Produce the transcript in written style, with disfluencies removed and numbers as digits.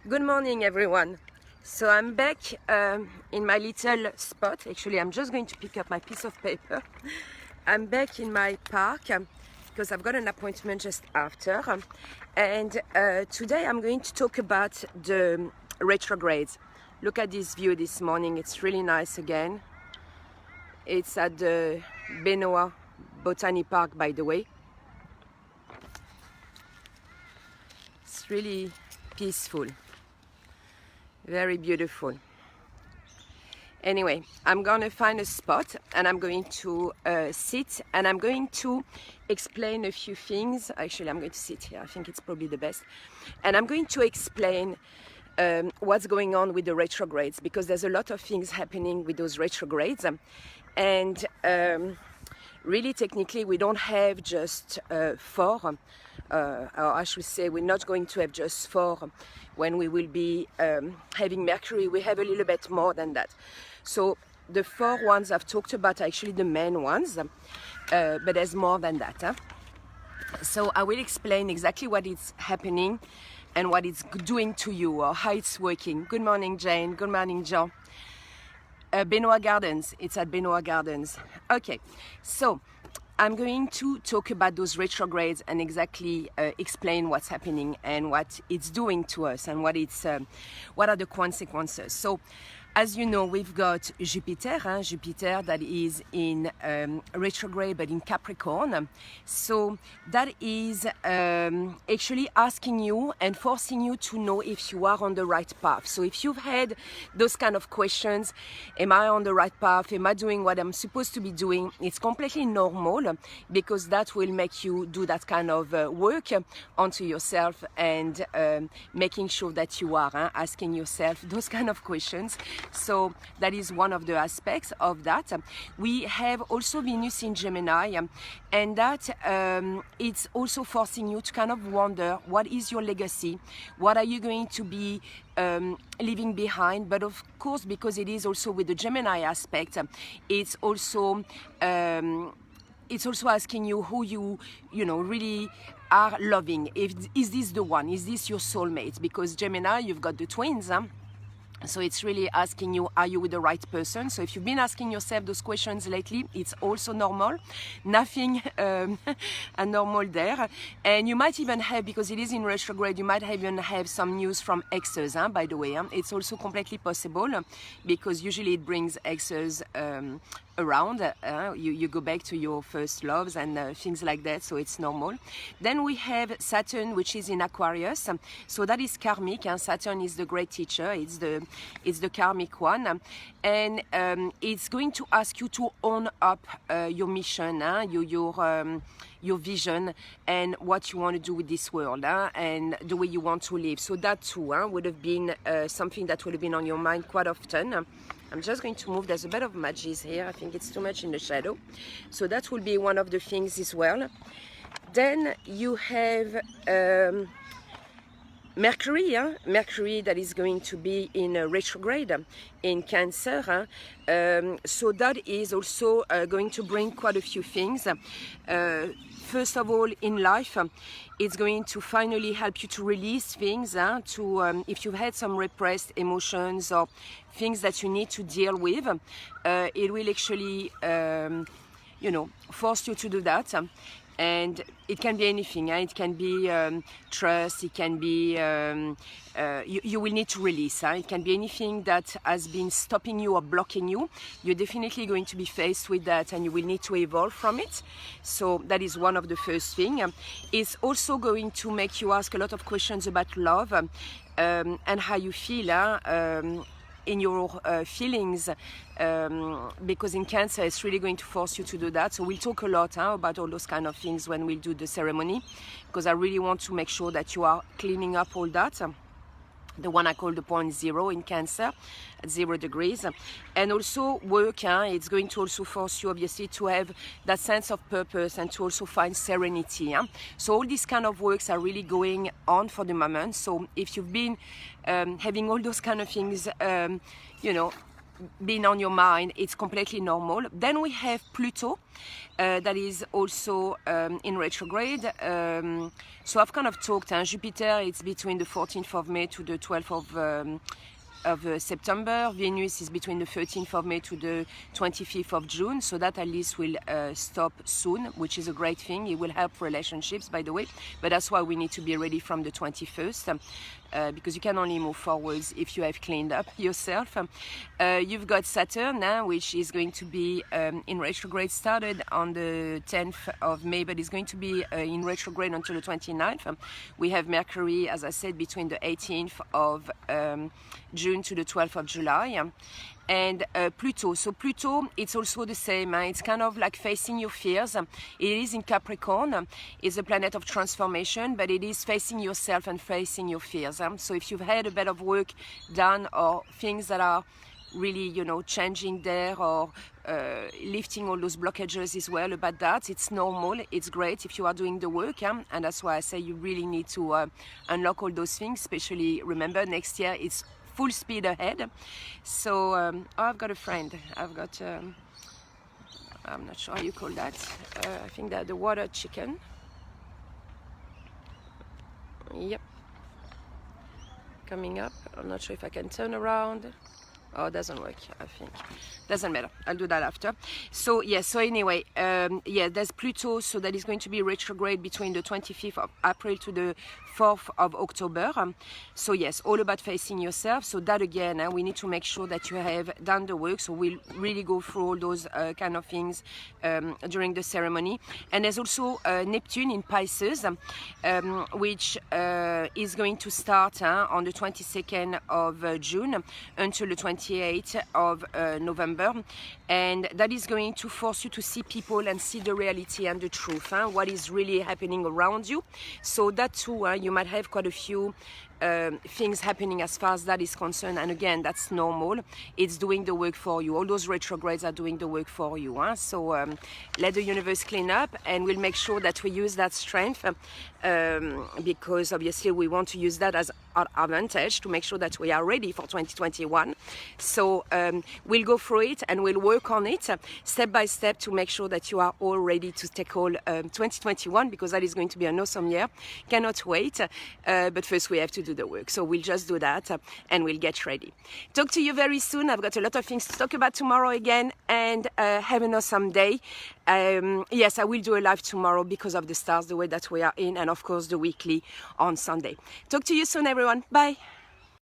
Good morning, everyone. So I'm back in my little spot. Actually, I'm just going to pick up my piece of paper. I'm back in my park because I've got an appointment just after. And today I'm going to talk about the retrogrades. Look at this view this morning. It's really nice again. It's at the Benoit Botany Park, by the way. It's really peaceful. Very beautiful. Anyway, I'm gonna find a spot and I'm going to sit and I'm going to explain a few things. Actually, I'm going to sit here. I think it's probably the best. And I'm going to explain what's going on with the retrogrades, because there's a lot of things happening with those retrogrades. And really, technically, we don't have just four. Or I should say, we're not going to have just four when we will be having Mercury. We have a little bit more than that. So the four ones I've talked about are actually the main ones, but there's more than that. So I will explain exactly what is happening and what it's doing to you, or how it's working. Good morning, Jane. Good morning, John. Benoit Gardens. It's at Benoit Gardens. Okay, so I'm going to talk about those retrogrades and exactly explain what's happening and what it's doing to us and what are the consequences. So, as you know, we've got Jupiter that is in retrograde but in Capricorn. So that is actually asking you and forcing you to know if you are on the right path. So if you've had those kind of questions, am I on the right path? Am I doing what I'm supposed to be doing? It's completely normal, because that will make you do that kind of work onto yourself and making sure that you are asking yourself those kind of questions. So that is one of the aspects of that. We have also Venus in Gemini, and that it's also forcing you to kind of wonder, what is your legacy? What are you going to be leaving behind? But of course, because it is also with the Gemini aspect, it's also asking you who you really are loving. Is this the one? Is this your soulmate? Because Gemini, you've got the twins. So it's really asking you, are you with the right person? So if you've been asking yourself those questions lately, it's also normal. Nothing abnormal there. And you might even have, because it is in retrograde, you might even have some news from exes, by the way. It's also completely possible, because usually it brings exes around. You go back to your first loves and things like that, so it's normal. Then we have Saturn, which is in Aquarius. So that is karmic. Saturn is the great teacher. It's the karmic one, and it's going to ask you to own up your mission, your vision, and what you want to do with this world, and the way you want to live. So that too would have been something that would have been on your mind quite often. I'm just going to move. There's a bit of magic here. I think it's too much in the shadow. So that will be one of the things as well. Then you have Mercury, Mercury that is going to be in retrograde in Cancer. So that is also going to bring quite a few things. First of all, in life, it's going to finally help you to release things, if you've had some repressed emotions or things that you need to deal with, it will actually, force you to do that. And it can be anything. It can be trust. It can be you will need to release. It can be anything that has been stopping you or blocking you. You're definitely going to be faced with that, and you will need to evolve from it. So that is one of the first thing. It's also going to make you ask a lot of questions about love and how you feel. In your feelings, because in Cancer it's really going to force you to do that. So we'll talk a lot about all those kind of things when we'll do the ceremony, because I really want to make sure that you are cleaning up all that. The one I call the point zero in Cancer, at 0 degrees. And also work, it's going to also force you obviously to have that sense of purpose and to also find serenity. So all these kind of works are really going on for the moment. So if you've been having all those kind of things, been on your mind, it's completely normal. Then we have Pluto, that is also in retrograde. So I've kind of talked, Jupiter, it's between the 14th of May to the 12th of September. Venus is between the 13th of May to the 25th of June, so that at least will stop soon, which is a great thing. It will help relationships, by the way, but that's why we need to be ready from the 21st. Because you can only move forwards if you have cleaned up yourself. You've got Saturn now, which is going to be in retrograde, started on the 10th of May, but is going to be in retrograde until the 29th. We have Mercury, as I said, between the 18th of June to the 12th of July. And Pluto. So Pluto, it's also the same. It's kind of like facing your fears. It is in Capricorn. It's a planet of transformation, but it is facing yourself and facing your fears. So if you've had a bit of work done or things that are really, you know, changing there or lifting all those blockages as well about that, it's normal. It's great if you are doing the work. And that's why I say you really need to unlock all those things, especially remember next year it's full speed ahead. So I've got a friend. I've got I'm not sure how you call that. I think they're the water chicken. Yep. Coming up. I'm not sure if I can turn around. Oh, it doesn't work, I think. Doesn't matter. I'll do that after. So, yeah, so anyway, yeah, there's Pluto, so that is going to be retrograde between the 25th of April to the 4th of October. So, yes, all about facing yourself. So that, again, we need to make sure that you have done the work. So we'll really go through all those kind of things during the ceremony. And there's also Neptune in Pisces, which is going to start on the 22nd of June until the 28th of November, and that is going to force you to see people and see the reality and the truth, what is really happening around you. So that too, you might have quite a few things happening as far as that is concerned, and again, that's normal. It's doing the work for you. All those retrogrades are doing the work for you. So let the universe clean up, and we'll make sure that we use that strength because obviously we want to use that as our advantage to make sure that we are ready for 2021. So we'll go through it and we'll work on it step by step to make sure that you are all ready to tackle 2021, because that is going to be an awesome year. Cannot wait. But first we have to do the work. So we'll just do that and we'll get ready. Talk to you very soon. I've got a lot of things to talk about tomorrow again, and have an awesome day. Yes, I will do a live tomorrow because of the stars, the way that we are in, and of course the weekly on Sunday. Talk to you soon, everyone. Bye.